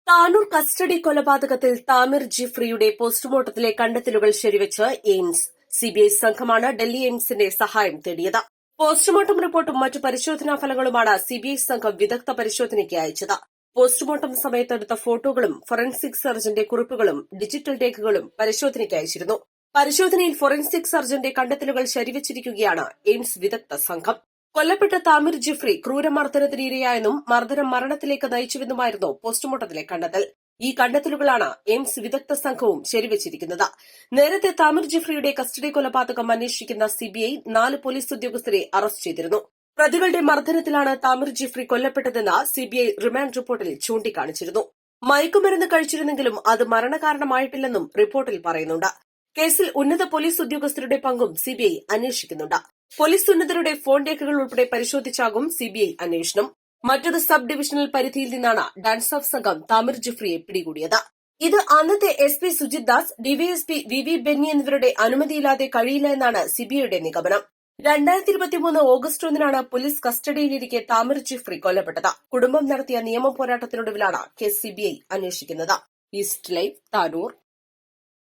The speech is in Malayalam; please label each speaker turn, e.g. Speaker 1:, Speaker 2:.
Speaker 1: താനൂർ കസ്റ്റഡി കൊലപാതകത്തിൽ താമിർ ജിഫ്രിയുടെ പോസ്റ്റ്മോർട്ടത്തിലെ കണ്ടെത്തലുകൾ ശരിവച്ച് എയിംസ്. സിബിഐ സംഘമാണ് ഡൽഹി എയിംസിന്റെ സഹായം തേടിയത്. പോസ്റ്റ്മോർട്ടം റിപ്പോർട്ടും മറ്റു പരിശോധനാ ഫലങ്ങളുമാണ് സിബിഐ സംഘം വിദഗ്ധ പരിശോധനയ്ക്ക് അയച്ചത്. പോസ്റ്റ്മോർട്ടം സമയത്തെടുത്ത ഫോട്ടോകളും ഫോറൻസിക് സർജന്റെ കുറിപ്പുകളും ഡിജിറ്റൽ രേഖകളും പരിശോധനയ്ക്ക് അയച്ചിരുന്നു. പരിശോധനയിൽ ഫോറൻസിക് സർജന്റെ കണ്ടെത്തലുകൾ ശരിവച്ചിരിക്കുകയാണ് എയിംസ് വിദഗ്ധ സംഘം. കൊല്ലപ്പെട്ട താമിർ ജിഫ്രി ക്രൂരമർദ്ദനത്തിന് ഇരയായെന്നും മർദ്ദനം മരണത്തിലേക്ക് നയിച്ചുവെന്നുമായിരുന്നു പോസ്റ്റ്മോർട്ടത്തിലെ കണ്ടെത്തൽ. ഈ കണ്ടെത്തലുകളാണ് എയിംസ് വിദഗ്ധ സംഘവും ശരിവച്ചിരിക്കുന്നത്. നേരത്തെ താമിർ ജിഫ്രിയുടെ കസ്റ്റഡി കൊലപാതകം അന്വേഷിക്കുന്ന സിബിഐ 4 പോലീസ് ഉദ്യോഗസ്ഥരെ അറസ്റ്റ് ചെയ്തിരുന്നു. പ്രതികളുടെ മർദ്ദനത്തിലാണ് താമിർ ജിഫ്രി കൊല്ലപ്പെട്ടതെന്ന് സിബിഐ റിമാൻഡ് റിപ്പോർട്ടിൽ ചൂണ്ടിക്കാണിച്ചിരുന്നു. മയക്കുമരുന്ന് കഴിച്ചിരുന്നെങ്കിലും അത് മരണകാരണമായിട്ടില്ലെന്നും റിപ്പോർട്ടിൽ പറയുന്നുണ്ട്. കേസിൽ ഉന്നത പോലീസ് ഉദ്യോഗസ്ഥരുടെ പങ്കും സിബിഐ അന്വേഷിക്കുന്നുണ്ട്. പോലീസ് ഉന്നതരുടെ ഫോൺ രേഖകൾ ഉൾപ്പെടെ പരിശോധിച്ചാകും സിബിഐ അന്വേഷണം. മറ്റൊരു സബ് ഡിവിഷണൽ പരിധിയിൽ നിന്നാണ് ഡാൻസ് ഓഫ് സംഘം താമിർ ജിഫ്രിയെ പിടികൂടിയത്. ഇത് അന്നത്തെ SP Sujith Das, DYSP V Benny എന്നിവരുടെ അനുമതിയില്ലാതെ കഴിയില്ല എന്നാണ് സിബിഐയുടെ നിഗമനം. 2023 ഓഗസ്റ്റ് 1 പോലീസ് കസ്റ്റഡിയിലിരിക്കെ താമിർ ജിഫ്രി കൊല്ലപ്പെട്ടത്. കുടുംബം നടത്തിയ നിയമ പോരാട്ടത്തിനൊടുവിലാണ് കേസ് സിബിഐ അന്വേഷിക്കുന്നത്. East Live, Tanur.